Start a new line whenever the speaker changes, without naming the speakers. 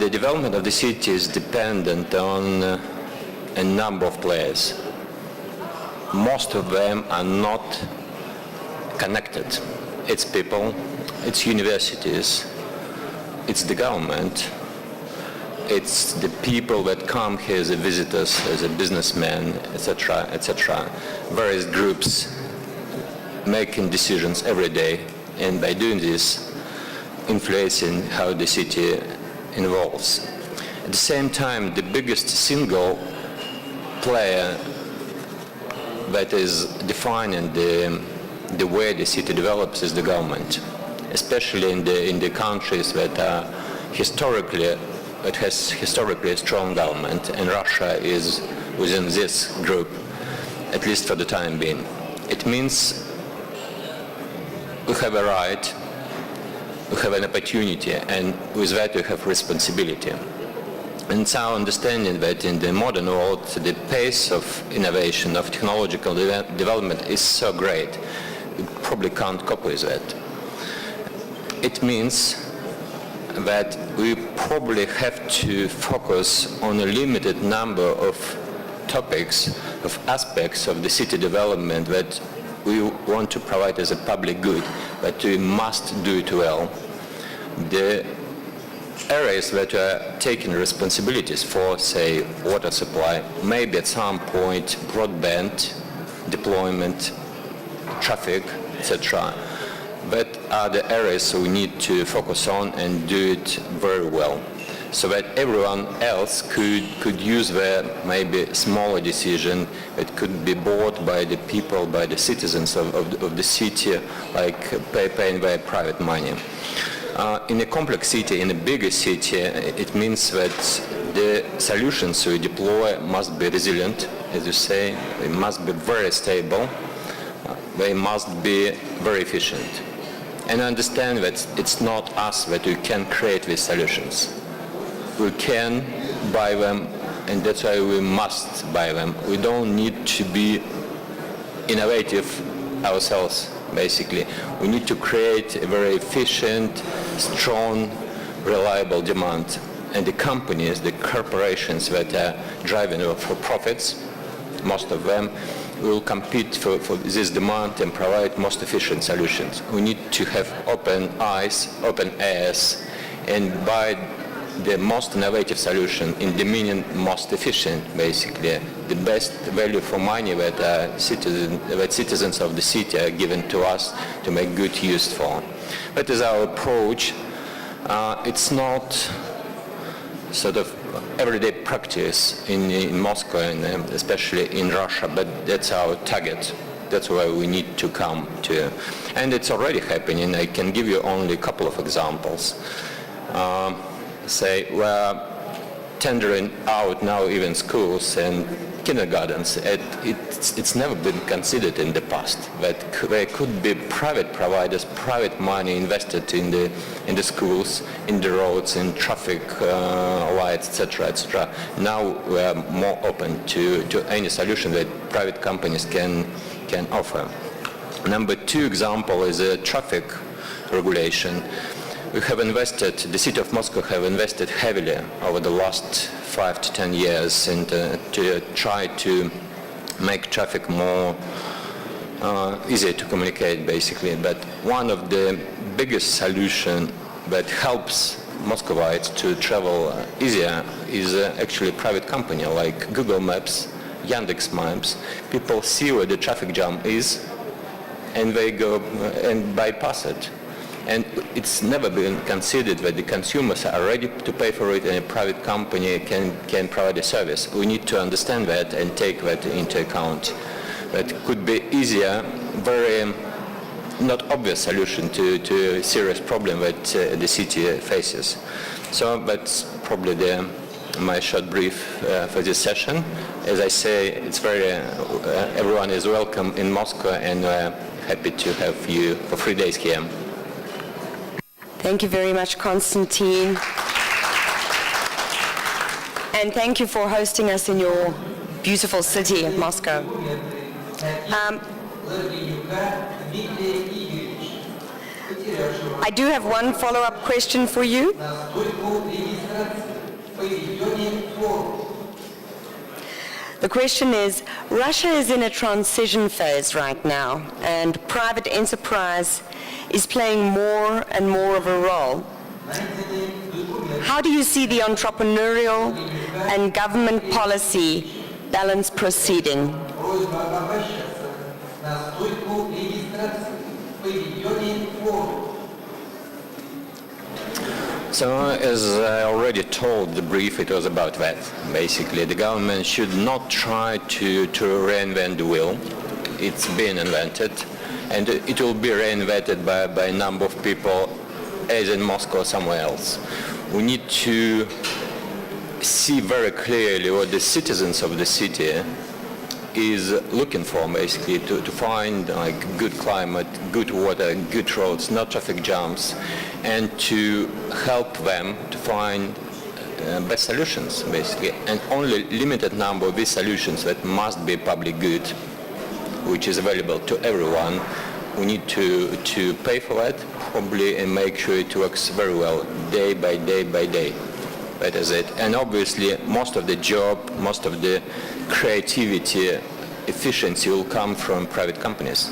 the development of the city is dependent on a number of players. Most of them are not connected. It's people, it's universities, it's the government, it's the people that come here as visitors, as a businessmen, etc., etc. Various groups making decisions every day, and by doing this, influencing how the city evolves. At the same time, the biggest single player that is defining the way the city develops is the government, especially in the countries that are that has historically a strong government, and Russia is within this group, at least for the time being. It means we have a right, we have an opportunity, and with that we have responsibility. And it's our understanding that in the modern world, the pace of innovation, of technological development is so great, we probably can't cope with that. It means that we probably have to focus on a limited number of topics, of aspects of the city development that we want to provide as a public good, but we must do it well. The areas that are taking responsibilities for, say, water supply, maybe at some point broadband deployment, traffic, etc. That are the areas we need to focus on and do it very well, so that everyone else could use their maybe smaller decision that could be bought by the people, by the citizens of the city, like paying their private money. In a complex city, in a bigger city, it means that the solutions we deploy must be resilient, as you say, they must be very stable, they must be very efficient. And understand that it's not us that we can create these solutions. We can buy them, and that's why we must buy them. We don't need to be innovative ourselves, basically. We need to create a very efficient, strong, reliable demand. And the companies, the corporations that are driving for profits, most of them, will compete for this demand and provide most efficient solutions. We need to have open eyes, open ears, and buy the most innovative solution in the meaning most efficient, basically, the best value for money that citizens of the city are given to us to make good use for. That is our approach. It's not sort of everyday practice in Moscow and especially in Russia, but that's our target. That's where we need to come to. And it's already happening. I can give you only a couple of examples. Say we're tendering out now even schools and kindergartens. It's never been considered in the past that there could be private providers, private money invested in the schools, in the roads, in traffic lights, etc., etc. Now we are more open to any solution that private companies can offer. Number two example is traffic regulation. We have invested, the city of Moscow have invested heavily over the last 5 to 10 years to try to make traffic more easier to communicate, basically. But one of the biggest solutions that helps Muscovites to travel easier is actually a private company like Google Maps, Yandex Maps. People see where the traffic jam is and they go and bypass it. And it's never been considered that the consumers are ready to pay for it and a private company can provide a service. We need to understand that and take that into account. That could be easier, very not obvious solution to a serious problem that the city faces. So that's probably my short brief for this session. As I say, it's very, everyone is welcome in Moscow, and happy to have you for 3 days here.
Thank you very much, Konstantin. And thank you for hosting us in your beautiful city of Moscow. I do have one follow-up question for you. The question is, Russia is in a transition phase right now, and private enterprise is playing more and more of a role. How do you see the entrepreneurial and government policy balance proceeding?
So, as I already told the brief, it was about that. Basically, the government should not try to reinvent the wheel. It's been invented, and it will be reinvented by a number of people, as in Moscow or somewhere else. We need to see very clearly what the citizens of the city is looking for, basically, to find like good climate, good water, good roads, no traffic jams, and to help them to find best solutions, basically. And only limited number of these solutions that must be public good, which is available to everyone. We need to pay for that, probably, and make sure it works very well, day by day by day. That is it. And obviously, most of the job, most of the creativity, efficiency will come from private companies.